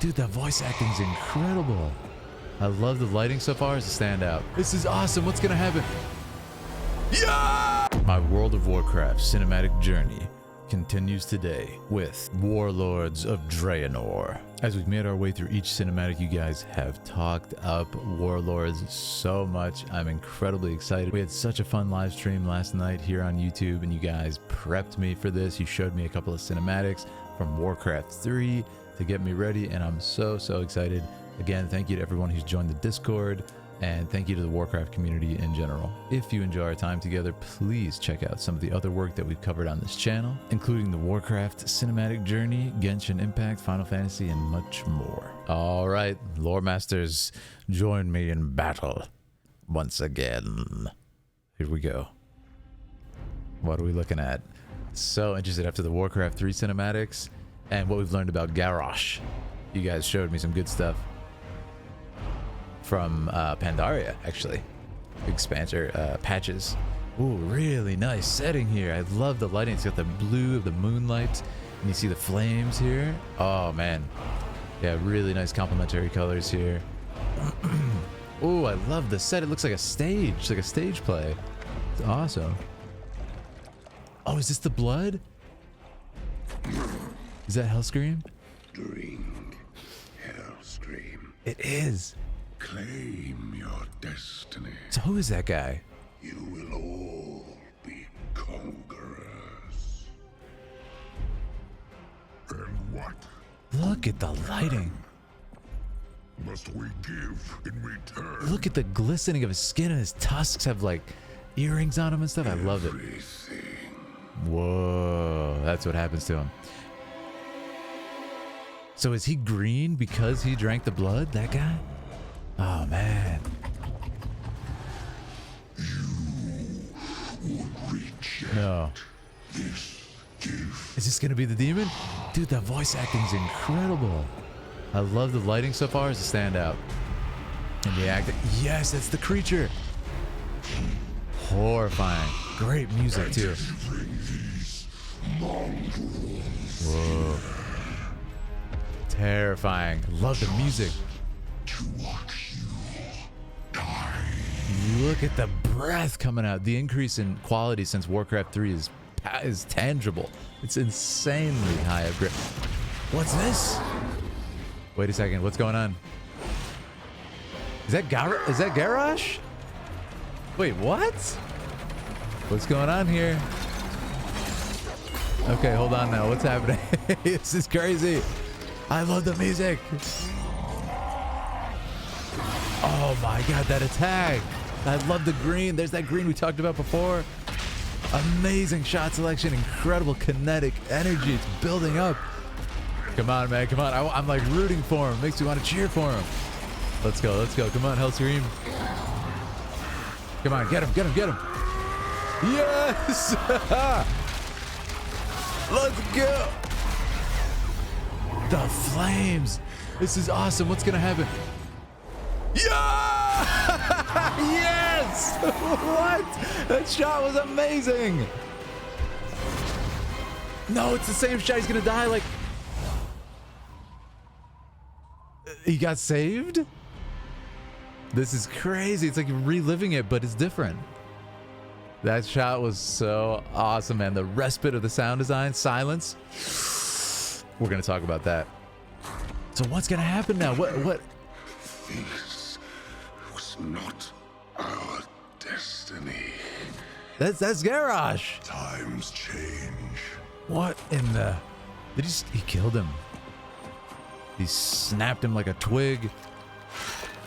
Dude, that voice acting is incredible. I love the lighting so far as a standout. This is awesome. What's gonna happen? Yeah! My World of Warcraft cinematic journey continues today with Warlords of Draenor. As we've made our way through each cinematic, you guys have talked up Warlords so much. I'm incredibly excited. We had such a fun live stream last night here on YouTube, and you guys prepped me for this. You showed me a couple of cinematics from Warcraft 3 to get me ready, and I'm so excited. Again, thank you to everyone who's joined the Discord, and thank you to the Warcraft community in general. If you enjoy our time together, please check out some of the other work that we've covered on this channel, including the Warcraft cinematic journey, Genshin Impact, Final Fantasy, and much more. All right, lore masters, join me in battle once again. Here we go. What are we looking at? So interested after the Warcraft 3 cinematics and what we've learned about Garrosh. You guys showed me some good stuff from Pandaria, actually. Expansion patches. Ooh, really nice setting here. I love the lighting. It's got the blue of the moonlight, and you see the flames here. Oh man, yeah, really nice complementary colors here. Ooh, I love the set. It looks like a stage, like a stage play. It's awesome. Oh, is this the blood? Is that Hellscream? Drink Hellscream. It is. Claim your destiny. So who is that guy? You will all be conquerors. And what Look at the lighting. must we give in return? Look at the glistening of his skin, and his tusks have like earrings on him and stuff. I love it. Everything. Whoa, that's what happens to him. So is he green because he drank the blood, that guy? Oh man. No. Is this gonna be the demon? Dude, that voice acting is incredible. I love the lighting so far as a standout. And the acting. Yes, that's the creature. Horrifying. Great music too. Whoa. Terrifying. Love the music. Look at the breath coming out. The increase in quality since Warcraft 3 is tangible. It's insanely high upgrade. What's this? Wait a second. What's going on? Is that Garrosh? Wait, what? What's going on here? Okay, hold on now. What's happening? This is crazy. I love the music. Oh my god, that attack. I love the green. There's that green we talked about before. Amazing shot selection, incredible kinetic energy. It's building up. Come on, man, come on. I'm like rooting for him. Makes me want to cheer for him. Let's go, let's go. Come on, Hellscream. Come on, get him, get him, get him. Yes! Let's go. The flames. This is awesome. What's gonna happen? Yeah! Yes! What? That shot was amazing. No, it's the same shot. He's gonna die. Like, he got saved? This is crazy. It's like reliving it, but it's different. That shot was so awesome, man. The respite of the sound design, silence. We're gonna talk about that. So what's gonna happen now? What? This was not our destiny. That's Garrosh. Times change. What in the? Did he killed him? He snapped him like a twig.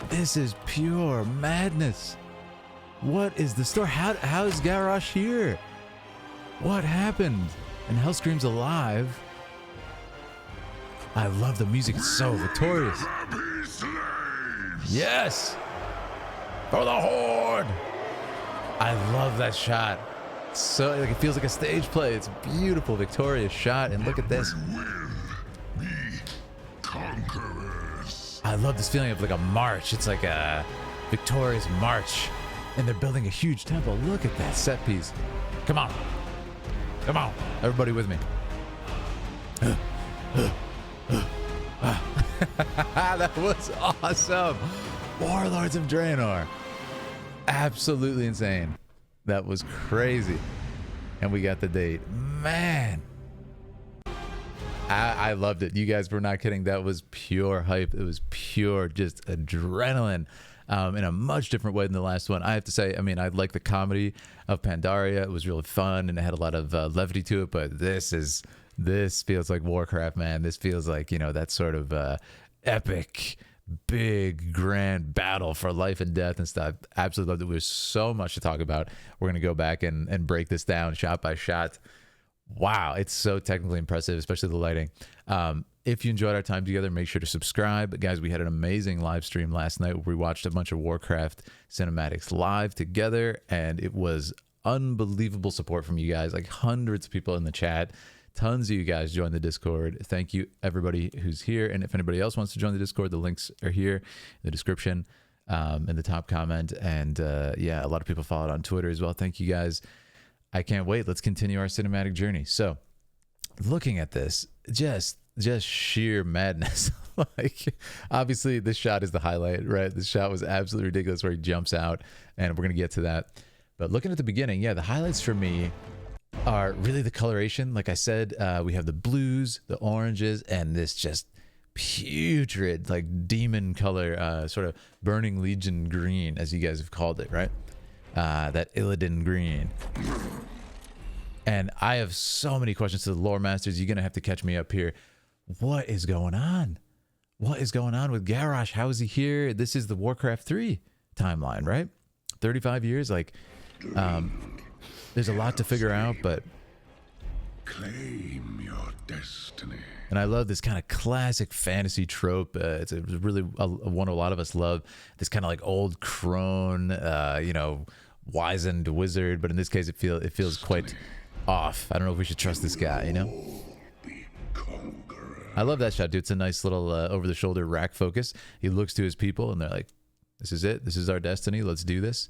This is pure madness. What is the story? How is Garrosh here? What happened? And Hellscream's alive. I love the music. It's so victorious. Yes! For the Horde! I love that shot. So like, it feels like a stage play. It's a beautiful, victorious shot. And look at this. Conquerors. I love this feeling of like a march. It's like a victorious march. And they're building a huge temple. Look at that set piece. Come on. Come on. Everybody with me. That was awesome. Warlords of Draenor. Absolutely insane. That was crazy. And we got the date. Man. I loved it. You guys were not kidding. That was pure hype. It was pure just adrenaline in a much different way than the last one. I have to say, I mean, I like the comedy of Pandaria. It was really fun and it had a lot of levity to it, but this feels like Warcraft, man. This feels like, you know, that sort of epic, big, grand battle for life and death and stuff. Absolutely loved it. There's so much to talk about. We're going to go back and break this down shot by shot. Wow, it's so technically impressive, especially the lighting. If you enjoyed our time together, make sure to subscribe. Guys, we had an amazing live stream last night where we watched a bunch of Warcraft cinematics live together, and it was unbelievable support from you guys, like hundreds of people in the chat. Tons of you guys joined the Discord. Thank you, everybody who's here. And if anybody else wants to join the Discord, the links are here in the description, in the top comment. And yeah, a lot of people followed on Twitter as well. Thank you guys. I can't wait. Let's continue our cinematic journey. So looking at this, just sheer madness. Like, obviously this shot is the highlight, right? This shot was absolutely ridiculous where he jumps out, and we're going to get to that. But looking at the beginning, yeah, the highlights for me are really the coloration. Like I said, we have the blues, the oranges, and this just putrid, like demon color, sort of burning legion green, as you guys have called it, right? That Illidan green. And I have so many questions to the lore masters. You're going to have to catch me up here. What is going on? What is going on with Garrosh? How is he here? This is the Warcraft 3 timeline, right? 35 years. Like, there's a lot to figure out, but claim your destiny. And I love this kind of classic fantasy trope. It's a really one a lot of us love. This kind of like old crone, you know, wizened wizard. But in this case, it feels quite off. I don't know if we should trust this guy, you know? I love that shot, dude. It's a nice little over-the-shoulder rack focus. He looks to his people, and they're like, this is it. This is our destiny. Let's do this.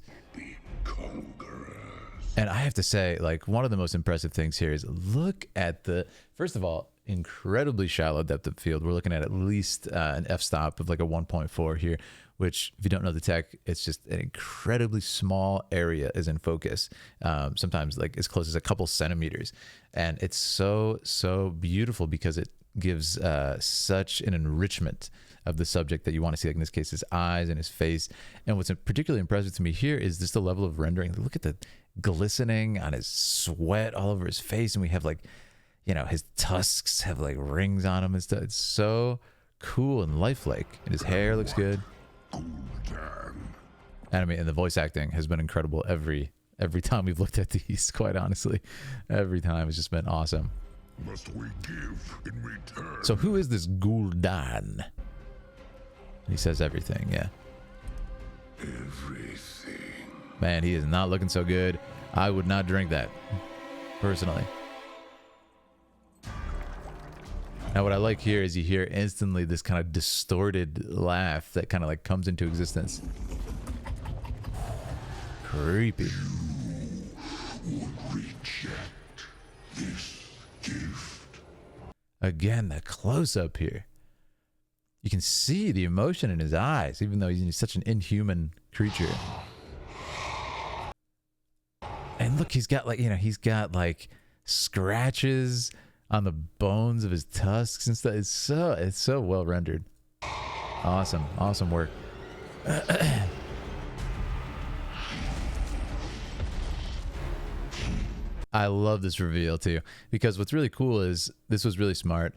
And I have to say, like, one of the most impressive things here is look at the, first of all, incredibly shallow depth of field. We're looking at least an f-stop of like a 1.4 here, which, if you don't know the tech, it's just an incredibly small area is in focus. Sometimes like as close as a couple centimeters. And it's so beautiful because it gives such an enrichment of the subject that you want to see, like in this case, his eyes and his face. And what's particularly impressive to me here is just the level of rendering. Look at the glistening on his sweat all over his face, and we have like, you know, his tusks have like rings on him and stuff. It's so cool and lifelike, and his hair looks good. And I mean, and the voice acting has been incredible every time we've looked at these. Quite honestly, every time it's just been awesome. Must we give in return? So who is this Gul'dan? He says everything, yeah. Everything. Man, he is not looking so good. I would not drink that, personally. Now, what I like here is you hear instantly this kind of distorted laugh that kind of like comes into existence. Creepy. You would reject this gift. Again, the close-up here. You can see the emotion in his eyes, even though he's such an inhuman creature. And look, he's got like, you know, he's got like scratches on the bones of his tusks and stuff. It's so well rendered. Awesome work. I love this reveal too, because what's really cool is this was really smart.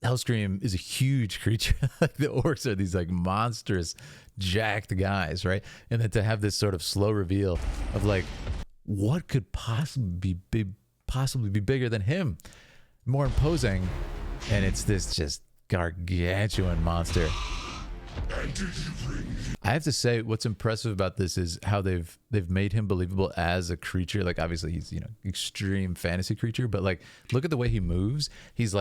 Hellscream is a huge creature. Like the orcs are these like monstrous, jacked guys, right? And then to have this sort of slow reveal of like, what could possibly be bigger than him, more imposing, and it's this just gargantuan monster. I have to say, what's impressive about this is how they've made him believable as a creature. Like obviously he's, you know, extreme fantasy creature, but like look at the way he moves. He's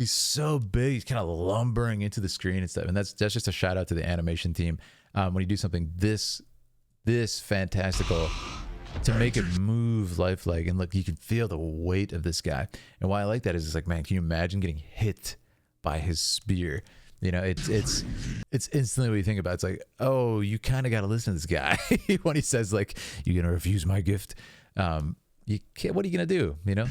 so big, he's kind of lumbering into the screen and stuff. And that's just a shout out to the animation team when you do something this fantastical to make it move lifelike. And look, you can feel the weight of this guy. And why I like that is it's like, man, can you imagine getting hit by his spear. You know, it's instantly what you think about. It's like, oh, you kind of got to listen to this guy when he says like, "You're gonna refuse my gift." You can't. What are you gonna do? You know.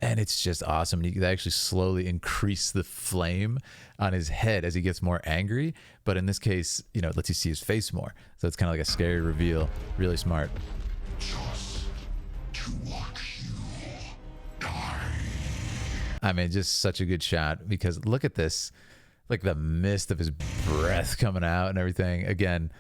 And it's just awesome. You can actually slowly increase the flame on his head as he gets more angry. But in this case, you know, it lets you see his face more. So it's kind of like a scary reveal. Really smart. Just to watch you die. I mean, just such a good shot, because look at this. Like the mist of his breath coming out and everything. Again,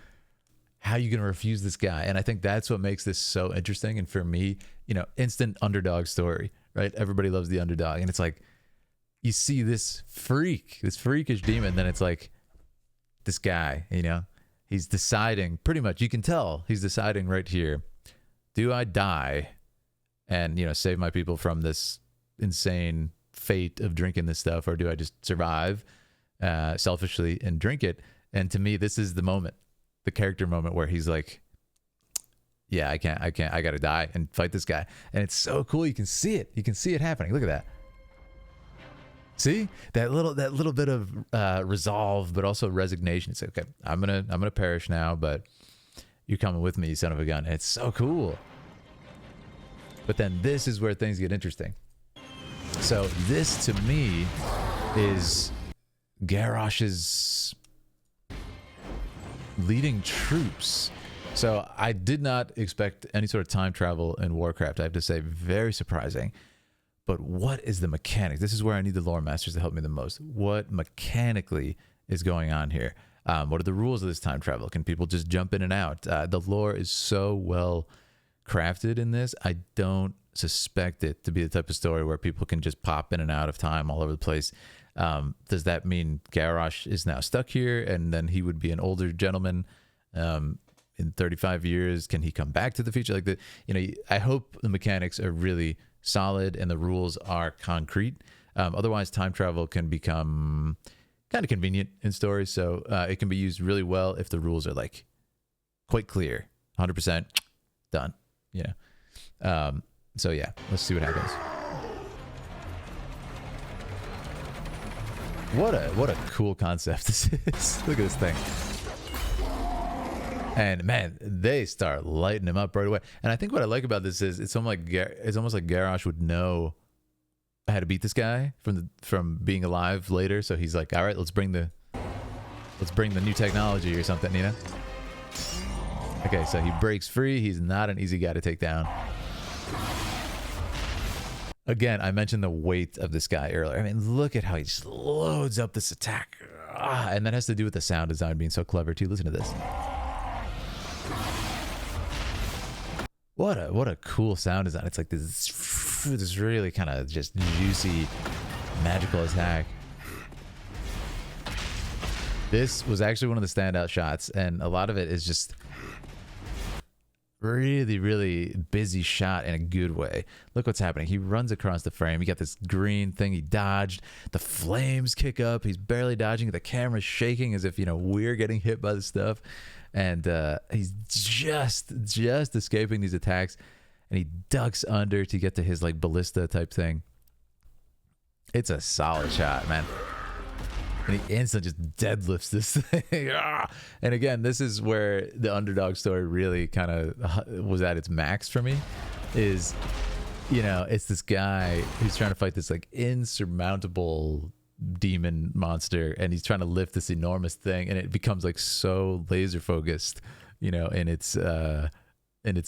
how are you going to refuse this guy? And I think that's what makes this so interesting. And for me, you know, instant underdog story, right? Everybody loves the underdog. And it's like, you see this freakish demon. Then it's like, this guy, you know, he's deciding pretty much, you can tell he's deciding right here, do I die and, you know, save my people from this insane fate of drinking this stuff, or do I just survive selfishly and drink it? And to me, this is the moment, the character moment, where he's like, yeah, I can't, I gotta die and fight this guy. And it's so cool. You can see it happening. Look at that. See that little bit of resolve, but also resignation. It's like, okay, I'm gonna perish now, but you're coming with me, you son of a gun. And it's so cool. But then this is where things get interesting. So this to me is Garrosh's leading troops. So I did not expect any sort of time travel in Warcraft. I have to say, very surprising. But what is the mechanic? This is where I need the lore masters to help me the most. What mechanically is going on here? What are the rules of this time travel? Can people just jump in and out? The lore is so well crafted in this. I don't suspect it to be the type of story where people can just pop in and out of time all over the place. Does that mean Garrosh is now stuck here, and then he would be an older gentleman in 35 years? Can he come back to the future? Like the, you know, I hope the mechanics are really solid and the rules are concrete. Otherwise, time travel can become kind of convenient in stories. So it can be used really well if the rules are like quite clear, 100% done. You know. So yeah, let's see what happens. What a cool concept this is. Look at this thing. And man, they start lighting him up right away. And I think what I like about this is it's almost like Garrosh would know how to beat this guy from being alive later. So he's like, all right, let's bring the new technology or something, you know? Okay, so he breaks free. He's not an easy guy to take down. Again, I mentioned the weight of this guy earlier. I mean, look at how he just loads up this attack. And that has to do with the sound design being so clever too. Listen to this. What a cool sound design. It's like this really kind of just juicy, magical attack. This was actually one of the standout shots, and a lot of it is just really, really busy shot in a good way. Look what's happening. He runs across the frame. You got this green thing. He dodged. The flames kick up. He's barely dodging. The camera's shaking as if, you know, we're getting hit by the stuff. And he's just escaping these attacks. And he ducks under to get to his like ballista type thing. It's a solid shot, man. And he instantly just deadlifts this thing. And again, this is where the underdog story really kind of was at its max for me. Is, you know, it's this guy who's trying to fight this like insurmountable demon monster, and he's trying to lift this enormous thing, and it becomes like so laser focused, you know, and it's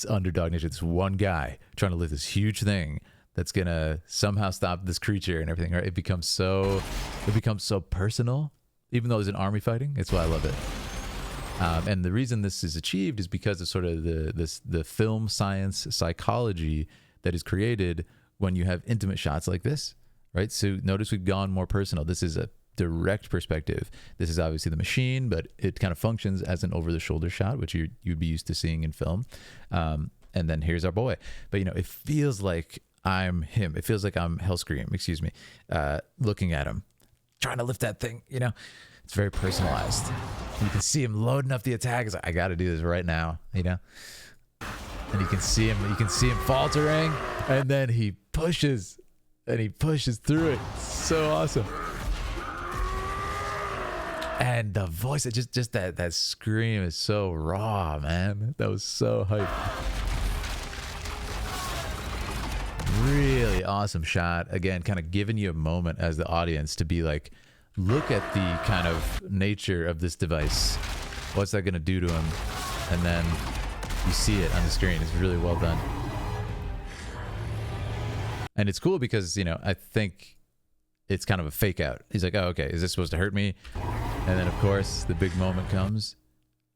underdog nature. It's one guy trying to lift this huge thing that's gonna somehow stop this creature and everything, right? It becomes so personal, even though there's an army fighting. It's why I love it. And the reason this is achieved is because of sort of the film science psychology that is created when you have intimate shots like this, right? So notice we've gone more personal. This is a direct perspective. This is obviously the machine, but it kind of functions as an over-the-shoulder shot, which you'd be used to seeing in film. And then here's our boy. But, you know, it feels like I'm him. It feels like I'm Hellscream, excuse me, looking at him, trying to lift that thing, you know? It's very personalized. You can see him loading up the attack. He's like, I got to do this right now, you know? And you can see him faltering, and then he pushes, And he pushes through it. So awesome. And the voice, it just that scream is so raw, man. That was so hype. Really awesome shot. Again, kind of giving you a moment as the audience to be like, look at the kind of nature of this device. What's that going to do to him? And then you see it on the screen. It's really well done. And it's cool because, you know, I think it's kind of a fake out. He's like, oh, okay, is this supposed to hurt me? And then, of course, the big moment comes.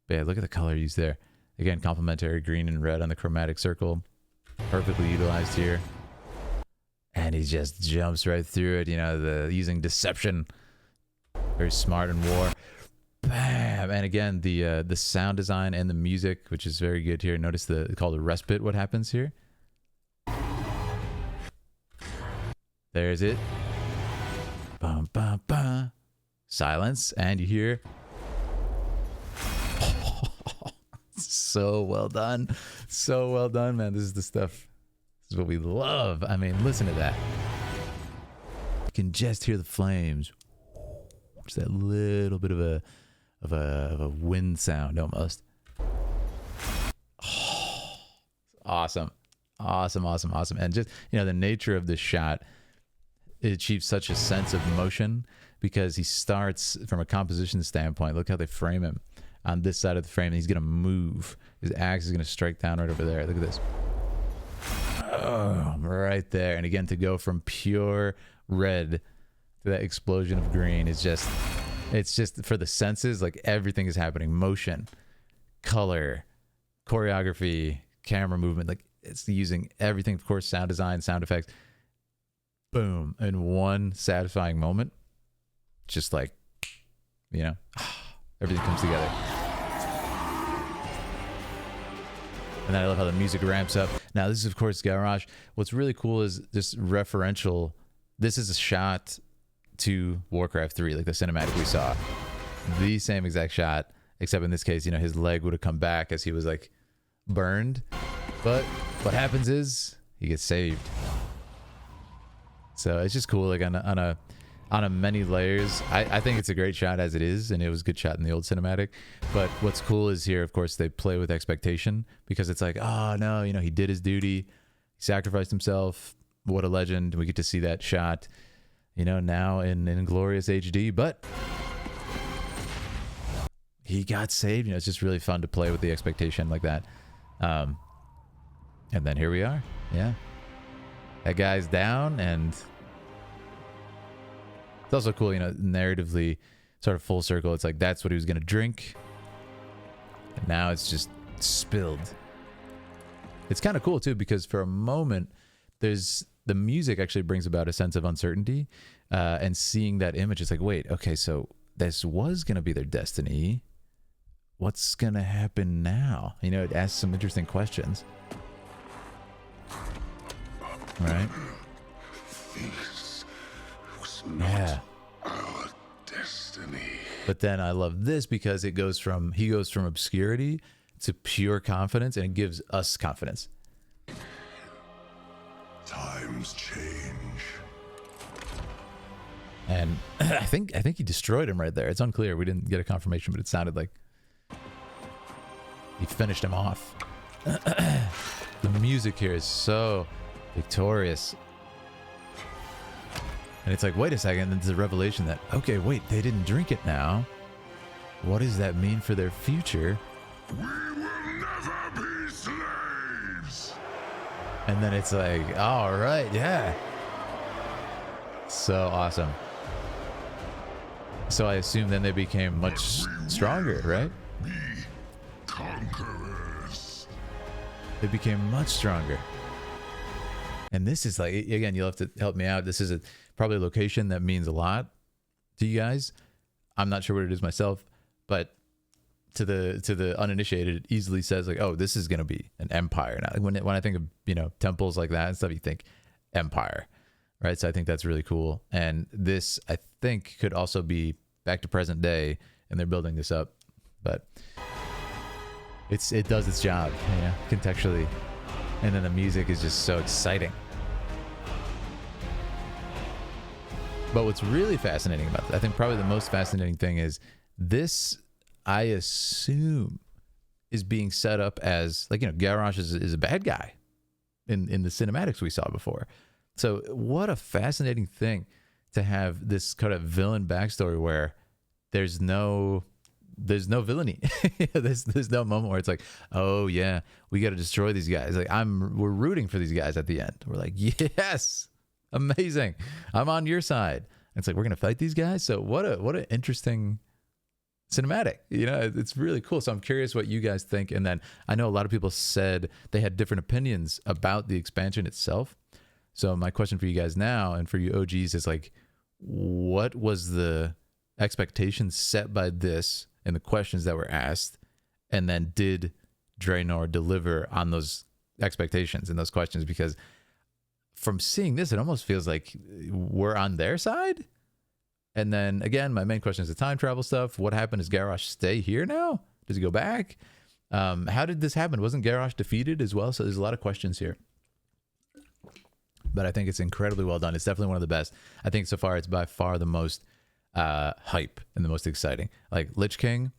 But yeah, look at the color used there. Again, complementary green and red on the chromatic circle. Perfectly utilized here. And he just jumps right through it, you know, using deception. Very smart in war. Bam! And again, the sound design and the music, which is very good here. Notice called a respite, what happens here. There's it. Bum, bum, bum. Silence, and you hear. So well done. So well done, man. This is the stuff. This is what we love. I mean, listen to that. You can just hear the flames. Just that little bit of a wind sound almost. Oh, awesome. Awesome, awesome, awesome. And just, you know, the nature of this shot, it achieves such a sense of motion because he starts from a composition standpoint. Look how they frame him on this side of the frame. He's going to move. His axe is going to strike down right over there. Look at this. Oh, right there. And again, to go from pure red to that explosion of green is just, it's just for the senses, like everything is happening. Motion, color, choreography, camera movement, like it's using everything. Of course, sound design, sound effects. Boom, in one satisfying moment, just like, you know, everything comes together. And then I love how the music ramps up. Now this is of course Garage. What's really cool is this referential. This is a shot to Warcraft 3, like the cinematic we saw. The same exact shot, except in this case, you know, his leg would have come back as he was like burned. But what happens is he gets saved. So it's just cool, like on a many layers. I think it's a great shot as it is, and it was a good shot in the old cinematic. But what's cool is here, of course, they play with expectation because it's like, oh no, you know, he did his duty, he sacrificed himself. What a legend! We get to see that shot, you know, now in glorious HD. But he got saved. You know, it's just really fun to play with the expectation like that. And then here we are. Yeah. That guy's down, and it's also cool, you know, narratively, sort of full circle. It's like that's what he was going to drink, and now it's just spilled. It's kind of cool, too, because for a moment, there's the music actually brings about a sense of uncertainty, and seeing that image, it's like, wait, okay, so this was going to be their destiny. What's going to happen now? You know, it asks some interesting questions. Right? This was Yeah. not our destiny. But then I love this because he goes from obscurity to pure confidence, and it gives us confidence. Times change. And I think he destroyed him right there. It's unclear. We didn't get a confirmation, but it sounded like he finished him off. The music here is so victorious. And it's like, wait a second, there's a revelation that, okay, wait, they didn't drink it now. What does that mean for their future? We will never be slaves. And then it's like, all right, yeah. So awesome. So I assume then they became much stronger, right? Be conquerors. They became much stronger. And this is like, again, you'll have to help me out. This is probably a location that means a lot to you guys. I'm not sure what it is myself, but to the uninitiated, it easily says like, oh, this is going to be an empire. Now, when I think of, you know, temples like that and stuff, you think empire, right? So I think that's really cool. And this, I think, could also be back to present day, and they're building this up, but it does its job, you know, contextually. And then the music is just so exciting. But what's really fascinating about this, I think probably the most fascinating thing is this, I assume, is being set up as, like, you know, Garrosh is a bad guy in the cinematics we saw before. So what a fascinating thing to have this kind of villain backstory where there's no villainy. there's no moment where it's like, oh yeah, we got to destroy these guys. Like we're rooting for these guys at the end. We're like, yes, amazing, I'm on your side. And it's like, we're gonna fight these guys. So what an interesting cinematic, you know. It's really cool. So I'm curious what you guys think. And then I know a lot of people said they had different opinions about the expansion itself. So my question for you guys now and for you OGs is like, what was the expectations set by this and the questions that were asked, and then did Draenor deliver on those expectations and those questions? Because from seeing this, it almost feels like we're on their side. And then again, my main question is the time travel stuff. What happened? Does Garrosh stay here now? Does he go back? How did this happen? Wasn't Garrosh defeated as well? So there's a lot of questions here. But I think it's incredibly well done. It's definitely one of the best. I think so far it's by far the most hype and the most exciting. Like Lich King,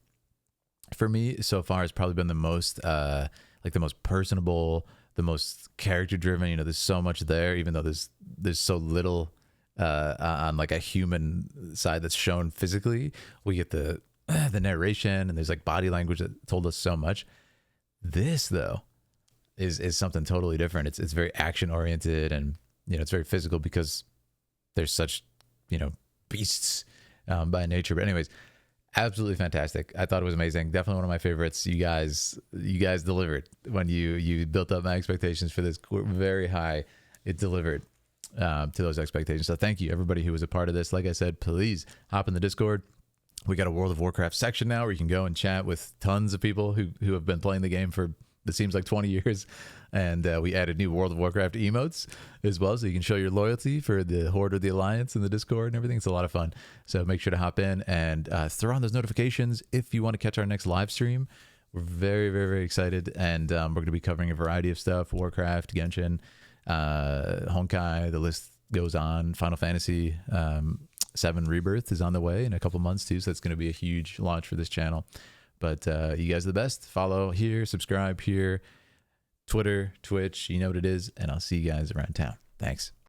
for me, so far has probably been the most like the most personable, the most character driven. You know, there's so much there, even though there's so little on like a human side that's shown physically. We get the narration, and there's like body language that told us so much. This though is something totally different. It's very action oriented, and you know, it's very physical because there's such, you know, beasts by nature. But anyways, absolutely fantastic. I thought it was amazing. Definitely one of my favorites. You guys delivered when you built up my expectations for this very high. It delivered to those expectations. So thank you everybody who was a part of this. Like I said, please hop in the Discord. We got a World of Warcraft section now where you can go and chat with tons of people who have been playing the game for, it seems like 20 years. And we added new World of Warcraft emotes as well, so you can show your loyalty for the Horde or the Alliance in the Discord and everything. It's a lot of fun. So make sure to hop in and throw on those notifications if you want to catch our next live stream. We're very, very, very excited. And we're going to be covering a variety of stuff: Warcraft, Genshin, Honkai, the list goes on. Final Fantasy 7 Rebirth is on the way in a couple months too, so it's going to be a huge launch for this channel. But you guys are the best. Follow here, subscribe here, Twitter, Twitch, you know what it is, and I'll see you guys around town. Thanks.